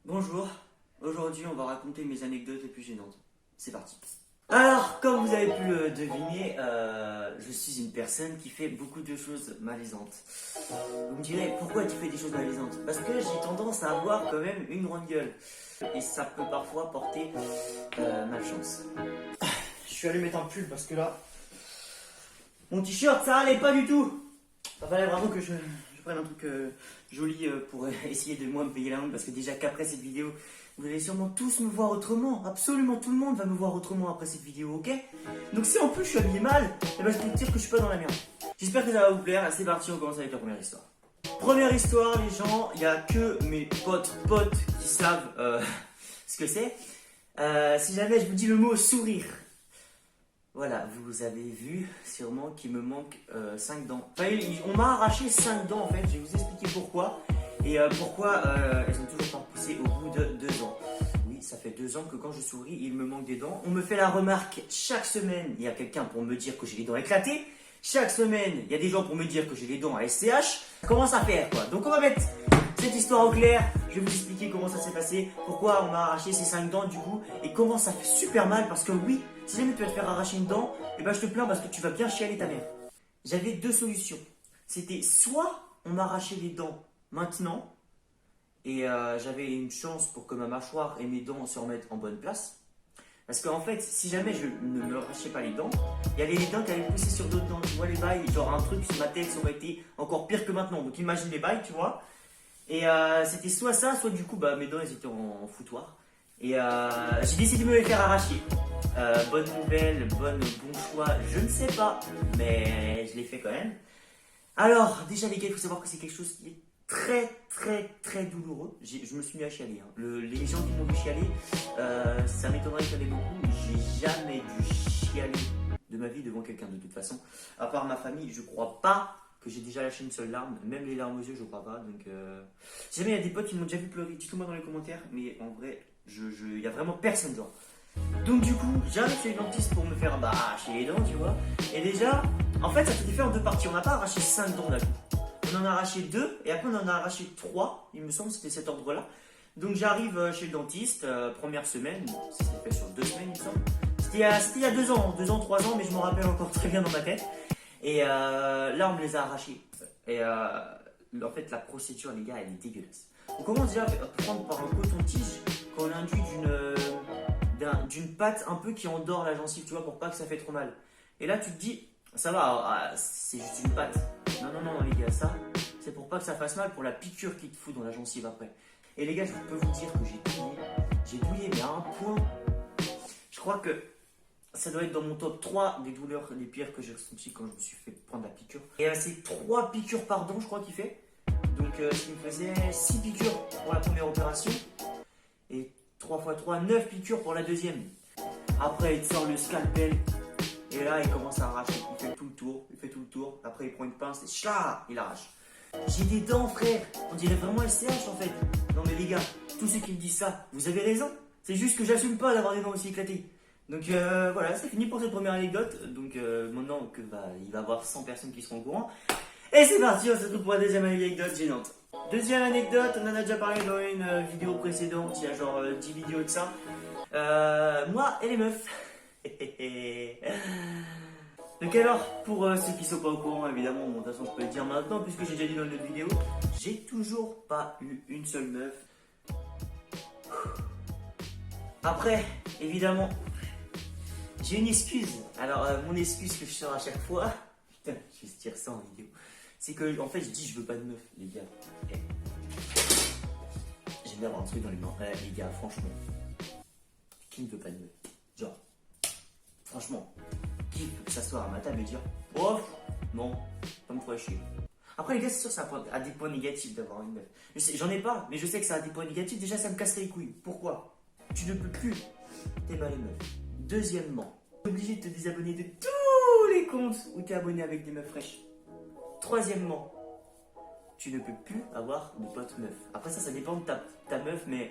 Bonjour, aujourd'hui on va raconter mes anecdotes les plus gênantes. C'est parti. Alors, comme vous avez pu le deviner, je suis une personne qui fait beaucoup de choses malaisantes. Vous me direz, pourquoi tu fais des choses malaisantes? Parce que j'ai tendance à avoir quand même une grande gueule. Et ça peut parfois porter malchance. Je suis allé mettre un pull parce que là, mon t-shirt ça allait pas du tout. Ça fallait vraiment que je prenne un truc joli pour essayer de moins me payer la honte. Parce que déjà qu'après cette vidéo, vous allez sûrement tous me voir autrement. Absolument tout le monde va me voir autrement après cette vidéo, ok? Donc si en plus je suis habillé mal, eh ben, je peux te dire que je suis pas dans la merde. J'espère que ça va vous plaire. C'est parti, on commence avec la première histoire. Première histoire, les gens, il n'y a que mes potes qui savent ce que c'est. Si jamais je vous dis le mot sourire. Voilà, vous avez vu sûrement qu'il me manque 5 dents. Enfin, on m'a arraché 5 dents en fait, je vais vous expliquer pourquoi. Et pourquoi elles ont toujours pas repoussé au bout de 2 ans. Oui, ça fait 2 ans que quand je souris, il me manque des dents. On me fait la remarque chaque semaine, il y a quelqu'un pour me dire que j'ai les dents éclatées. Chaque semaine, il y a des gens pour me dire que j'ai les dents à SCH. Ça commence à faire quoi. Donc on va mettre cette histoire au clair. Je vais vous expliquer comment ça s'est passé, pourquoi on m'a arraché ces 5 dents du coup, et comment ça fait super mal parce que oui, si jamais tu vas te faire arracher une dent, et ben je te plains parce que tu vas bien chialer ta mère. J'avais 2 solutions. C'était soit on m'arrachait les dents maintenant, et j'avais une chance pour que ma mâchoire et mes dents se remettent en bonne place. Parce qu'en fait, si jamais je ne me arrachais pas les dents, il y avait les dents qui allaient pousser sur d'autres dents. Tu vois les bails, genre un truc sur ma tête, ça aurait été encore pire que maintenant. Donc imagine les bails, tu vois. Et c'était soit ça, soit du coup, bah, mes dents elles étaient en foutoir. Et j'ai décidé de me les faire arracher. Bonne nouvelle, bon choix, je ne sais pas, mais je l'ai fait quand même. Alors, déjà les gars, il faut savoir que c'est quelque chose qui est très douloureux. Je me suis mis à chialer. Hein. Les gens qui m'ont vu chialer, ça m'étonnerait qu'il y en ait beaucoup. J'ai jamais dû chialer de ma vie devant quelqu'un de toute façon. À part ma famille, je crois pas que j'ai déjà lâché une seule larme. Même les larmes aux yeux, je crois pas. Donc, si jamais il y a des potes qui m'ont déjà vu pleurer, dites-le moi dans les commentaires. Mais en vrai, il y a vraiment personne genre. Donc du coup, j'arrive chez le dentiste pour me faire arracher les dents, tu vois. Et déjà, en fait, ça s'était fait en 2 parties. On n'a pas arraché 5 dents d'un coup. On en a arraché 2 et après on en a arraché 3. Il me semble que c'était cet ordre-là. Donc j'arrive chez le dentiste, première semaine. Ça s'est fait sur 2 semaines, il me semble. C'était il y a 2 ans, 2 ans, 3 ans, mais je m'en rappelle encore très bien dans ma tête. Et là, on me les a arrachés. Et en fait, la procédure, les gars, elle est dégueulasse. On commence déjà à prendre par un coton-tige qu'on induit d'une pâte un peu qui endort la gencive, tu vois, pour pas que ça fait trop mal. Et là, tu te dis, ça va, c'est juste une pâte. Non, les gars, ça, c'est pour pas que ça fasse mal, pour la piqûre qu'il te fout dans la gencive après. Et les gars, je peux vous dire que j'ai douillé, mais à un point, je crois que ça doit être dans mon top 3 des douleurs les pires que j'ai ressenties quand je me suis fait prendre la piqûre. Et c'est 3 piqûres par dent, je crois qu'il fait. Donc, ce qui me faisait 6 piqûres pour la première opération. Et 3 x 3, 9 piqûres pour la deuxième. Après, il te sort le scalpel. Et là, il commence à arracher. Il fait tout le tour. Après, il prend une pince et chla, il arrache. J'ai des dents, frère. On dirait vraiment SCH en fait. Non, mais les gars, tous ceux qui me disent ça, vous avez raison. C'est juste que j'assume pas d'avoir des dents aussi éclatées. Donc voilà, c'est fini pour cette première anecdote. Donc maintenant que il va y avoir 100 personnes qui seront au courant. Et c'est parti, on se retrouve pour la deuxième anecdote gênante. Deuxième anecdote, on en a déjà parlé dans une vidéo précédente, il y a genre 10 vidéos de ça. Moi et les meufs. Donc alors, pour ceux qui sont pas au courant, évidemment, de toute façon je peux le dire maintenant, puisque j'ai déjà dit dans une autre vidéo, j'ai toujours pas eu une seule meuf. Après, évidemment, j'ai une excuse. Alors, mon excuse que je sors à chaque fois, putain, je vais se dire ça en vidéo, c'est que, en fait, je dis je veux pas de meuf, les gars. J'aime bien avoir un truc dans les mains. Les gars, franchement, qui ne veut pas de meuf? Genre, franchement, qui peut s'asseoir à ma table et dire oh, non, ça me ferait chier. Après, les gars, c'est sûr, ça a des points négatifs d'avoir une meuf. J'en ai pas, mais je sais que ça a des points négatifs. Déjà, ça me casserait les couilles. Pourquoi? Tu ne peux plus t'aimer les meufs. Deuxièmement, tu es obligé de te désabonner de tous les comptes où tu es abonné avec des meufs fraîches. Troisièmement, tu ne peux plus avoir de potes meufs. Après ça dépend de ta meuf, mais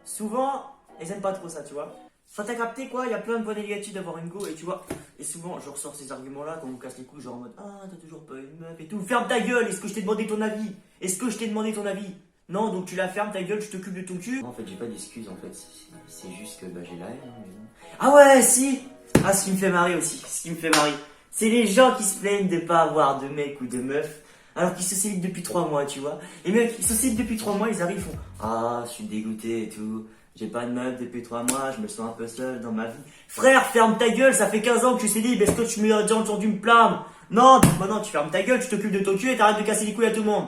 souvent, elles aiment pas trop ça, tu vois. Enfin, t'as capté quoi, il y a plein de points négatifs d'avoir une go, et tu vois, et souvent, je ressors ces arguments-là quand on me casse les couilles, genre en mode, ah, t'as toujours pas une meuf et tout. Ferme ta gueule, est-ce que je t'ai demandé ton avis? Est-ce que je t'ai demandé ton avis? Non, donc tu la fermes, ta gueule, tu t'occupes de ton cul. Non, en fait, j'ai pas d'excuses, en fait. C'est juste que j'ai la haine. Ah ouais, si. Ah, ce qui me fait marrer aussi. Ce qui me fait marrer. C'est les gens qui se plaignent de pas avoir de mec ou de meuf. Alors qu'ils se célibent depuis 3 mois, tu vois. Les mecs, ils se célibent depuis 3 mois, ils arrivent, ils font ah, je suis dégoûté et tout. J'ai pas de meuf depuis 3 mois, je me sens un peu seul dans ma vie. Frère, ferme ta gueule, ça fait 15 ans que tu es célib. Est-ce que tu m'as déjà entendu me plaindre? Non, maintenant tu fermes ta gueule, tu t'occupes de ton cul et t'arrêtes de casser les couilles à tout le monde.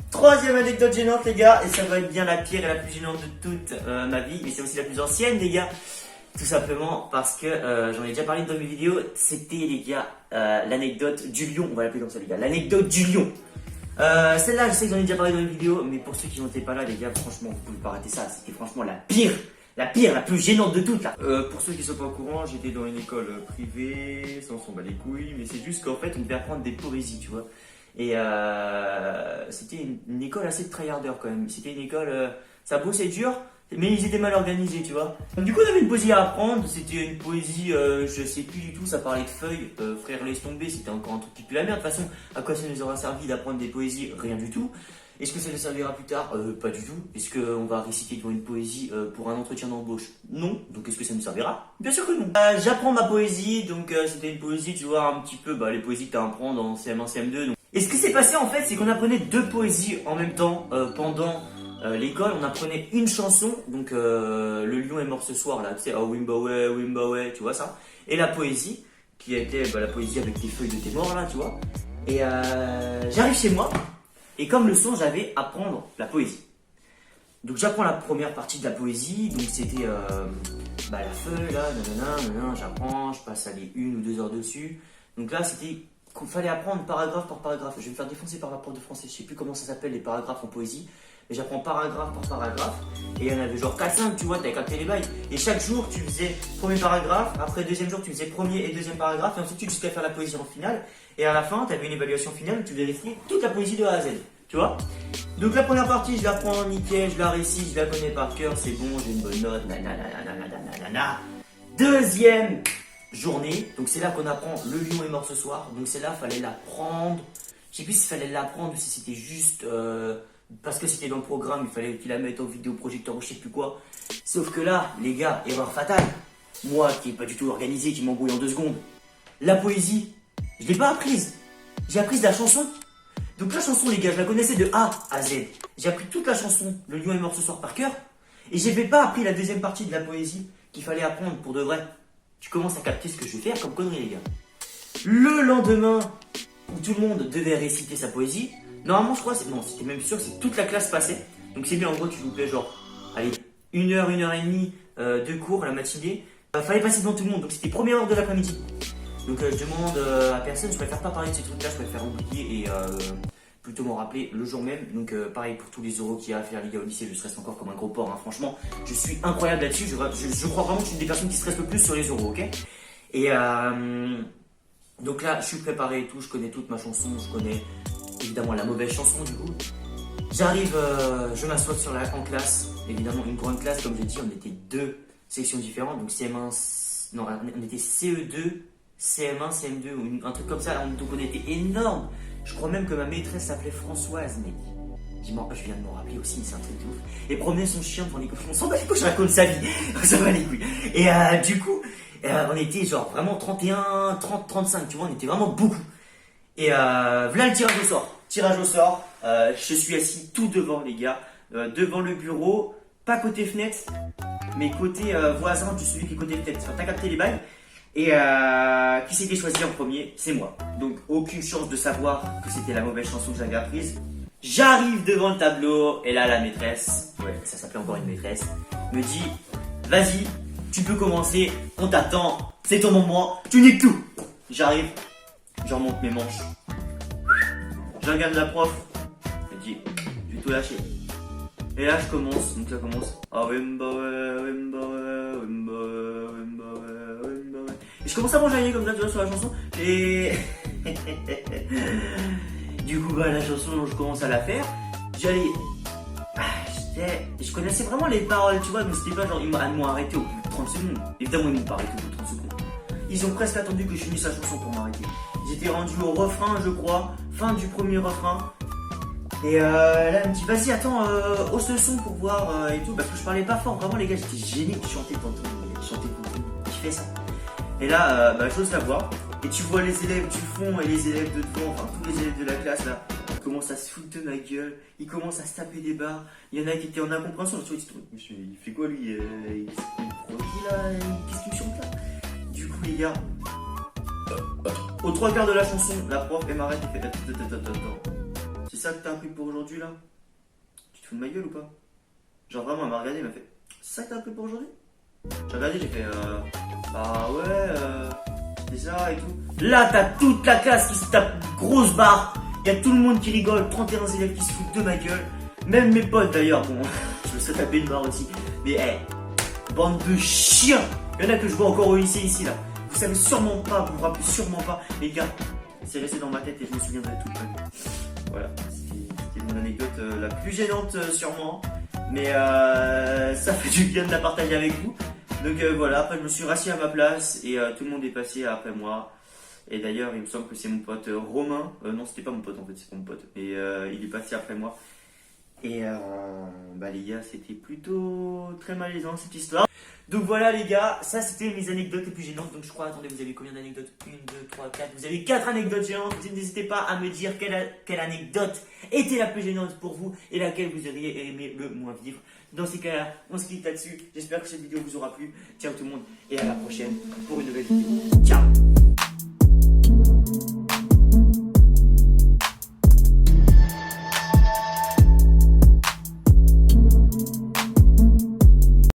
Troisième anecdote gênante, les gars, et ça va être bien la pire et la plus gênante de toute ma vie, mais c'est aussi la plus ancienne, les gars. Tout simplement parce que j'en ai déjà parlé dans mes vidéos. C'était, les gars, l'anecdote du lion. On va l'appeler comme ça, les gars. L'anecdote du lion. Celle-là, je sais que j'en ai déjà parlé dans mes vidéos, mais pour ceux qui n'étaient pas là, les gars, franchement, vous pouvez pas rater ça. C'était franchement la pire, la plus gênante de toutes, là. Pour ceux qui sont pas au courant, j'étais dans une école privée, sans s'en bat les couilles, mais c'est juste qu'en fait, on devait apprendre des poésies, tu vois. Et c'était une école assez tryharder quand même. C'était une école, ça bossait dur, mais ils étaient mal organisés, tu vois. Donc, du coup, on avait une poésie à apprendre. C'était une poésie, je sais plus du tout, ça parlait de feuilles. Frère, laisse tomber, c'était encore un truc qui pue la merde. De toute façon, à quoi ça nous aura servi d'apprendre des poésies? Rien du tout. Est-ce que ça nous servira plus tard? Pas du tout. Est-ce qu'on va réciter devant une poésie pour un entretien d'embauche? Non. Donc est-ce que ça nous servira? Bien sûr que non. J'apprends ma poésie, donc c'était une poésie, tu vois, un petit peu les poésies que tu apprends dans CM1, CM2. Donc. Et ce qui s'est passé en fait, c'est qu'on apprenait 2 poésies en même temps pendant l'école. On apprenait une chanson, donc Le lion est mort ce soir, là, tu sais, oh Wimbawe, tu vois ça. Et la poésie, qui était la poésie avec les feuilles de tes morts, là, tu vois. Et j'arrive chez moi. Et comme leçon, j'avais à apprendre la poésie. Donc j'apprends la première partie de la poésie. Donc c'était la feuille là, nanana, j'apprends, je passe à les 1 ou 2 heures dessus. Donc là c'était qu'il fallait apprendre paragraphe par paragraphe. Je vais me faire défoncer par la prof de français. Je sais plus comment ça s'appelle les paragraphes en poésie. Mais j'apprends paragraphe par paragraphe. Et il y en avait genre 4-5, tu vois, t'avais capté les bails. Et chaque jour tu faisais premier paragraphe. Après deuxième jour tu faisais premier et deuxième paragraphe. Et ensuite tu jusqu'à faire la poésie en finale. Et à la fin, tu avais une évaluation finale où tu vérifiais toute la poésie de A à Z. Tu vois? Donc la première partie, je la prends nickel, je la récite, je la connais par cœur, c'est bon, j'ai une bonne note, nanana. Deuxième journée, donc c'est là qu'on apprend Le lion est mort ce soir. Donc c'est là, fallait l'apprendre. Je sais plus s'il fallait l'apprendre ou si c'était juste parce que c'était dans le programme, il fallait qu'il la mette au vidéoprojecteur ou je sais plus quoi. Sauf que là, les gars, erreur fatale. Moi qui n'ai pas du tout organisé, qui m'embrouille en 2 secondes. La poésie, je l'ai pas apprise. J'ai appris la chanson. Donc la chanson, les gars, je la connaissais de A à Z. J'ai appris toute la chanson, Le lion est mort ce soir, par cœur. Et j'avais pas appris la deuxième partie de la poésie qu'il fallait apprendre pour de vrai. Tu commences à capter ce que je vais faire comme connerie, les gars. Le lendemain, où tout le monde devait réciter sa poésie, normalement, je crois, c'était même sûr que toute la classe passait. Donc c'est bien, en gros, tu loupais genre, allez, 1 heure, 1 heure et demie de cours la matinée. Fallait passer devant tout le monde, donc c'était première heure de l'après-midi. Donc je demande à personne, je préfère pas parler de ces trucs-là, je préfère oublier et plutôt m'en rappeler le jour même. Donc pareil pour tous les euros qu'il y a à faire, les gars, au lycée, je stresse encore comme un gros porc, hein. Franchement, je suis incroyable là-dessus, je crois vraiment que je suis une des personnes qui stresse le plus sur les euros, ok? Et donc là, je suis préparé et tout, je connais toute ma chanson, je connais évidemment la mauvaise chanson du coup. J'arrive, je m'assois en classe, évidemment une grande classe, comme j'ai dit, on était 2 sections différentes, donc CM1, non, on était CE2, CM1, CM2 ou un truc comme ça, donc on était énorme. Je crois même que ma maîtresse s'appelait Françoise, mec. Je viens de m'en rappeler aussi, mais c'est un truc de ouf. Et promenait son chien devant les couilles. On s'en bat les couilles, je raconte sa vie. On s'en bat les couilles. Et du coup, on était genre vraiment 31, 30, 35, tu vois, on était vraiment beaucoup. Et voilà le tirage au sort. Tirage au sort, je suis assis tout devant, les gars, devant le bureau, pas côté fenêtre, mais côté voisin de celui qui est côté fenêtre. T'as capté les bails. Et qui s'était choisi en premier? C'est moi. Donc aucune chance de savoir que c'était la mauvaise chanson que j'avais apprise. J'arrive devant le tableau et là la maîtresse, ouais ça s'appelait encore une maîtresse, me dit vas-y, tu peux commencer, on t'attend, c'est ton moment, tu niques tout. J'arrive, je remonte mes manches, je regarde la prof, elle me dit tu peux tout lâcher. Et là je commence, donc ça commence. Et je commence à m'enjailler comme ça, tu vois, sur la chanson. Et du coup, la chanson, je commence à la faire. Je connaissais vraiment les paroles, tu vois, mais c'était pas genre, ils m'ont arrêté au bout de 30 secondes. Évidemment, ils m'ont pas arrêté au bout de 30 secondes. Ils ont presque attendu que je finisse la chanson pour m'arrêter. J'étais rendu au refrain, je crois, fin du premier refrain. Et là, elle me dit, vas-y, attends, hausse le son pour voir et tout. Parce que je parlais pas fort. Vraiment, les gars, j'étais gêné de chanter tantôt. Je chantais beaucoup. Je fais ça. Et là, j'ose la voir. Et tu vois les élèves du fond et les élèves de devant, enfin tous les élèves de la classe là, ils commencent à se foutre de ma gueule, ils commencent à se taper des barres. Il y en a qui étaient en incompréhension, tu vois, ils se trouvent, monsieur, il fait quoi lui il est qui là, qu'est-ce qu'il me chante là? Du coup, les gars, aux 3 quarts de la chanson, la prof elle m'arrête et fait attends. C'est ça que t'as appris pour aujourd'hui là? Tu te fous de ma gueule ou pas? Genre vraiment, elle m'a regardé, elle m'a fait, c'est ça que t'as appris pour aujourd'hui? J'ai regardé, j'ai fait bah ouais, c'est ça et tout. Là, t'as toute la classe qui se tape une grosse barre. Il y a tout le monde qui rigole, 31 élèves qui se foutent de ma gueule. Même mes potes d'ailleurs, bon, je me suis tapé une barre aussi. Mais bande de chiens. Il y en a que je vois encore au lycée ici là. Vous savez sûrement pas, vous vous rappelez sûrement pas. Les gars, c'est resté dans ma tête et je me souviendrai toute ma vie. Voilà, c'était mon anecdote la plus gênante sûrement. Mais ça fait du bien de la partager avec vous. Donc voilà, après je me suis rassis à ma place et tout le monde est passé après moi. Et d'ailleurs, il me semble que c'est mon pote Romain. Non, c'était pas mon pote en fait, c'est pas mon pote. Mais il est passé après moi. Et les gars, c'était plutôt très malaisant cette histoire. Donc voilà les gars, ça c'était mes anecdotes les plus gênantes. Donc je crois, attendez, vous avez combien d'anecdotes? 1, 2, 3, 4. Vous avez 4 anecdotes gênantes. N'hésitez pas à me dire quelle anecdote était la plus gênante pour vous et laquelle vous auriez aimé le moins vivre. Dans ces cas-là, on se quitte là-dessus. J'espère que cette vidéo vous aura plu. Ciao tout le monde et à la prochaine pour une nouvelle vidéo.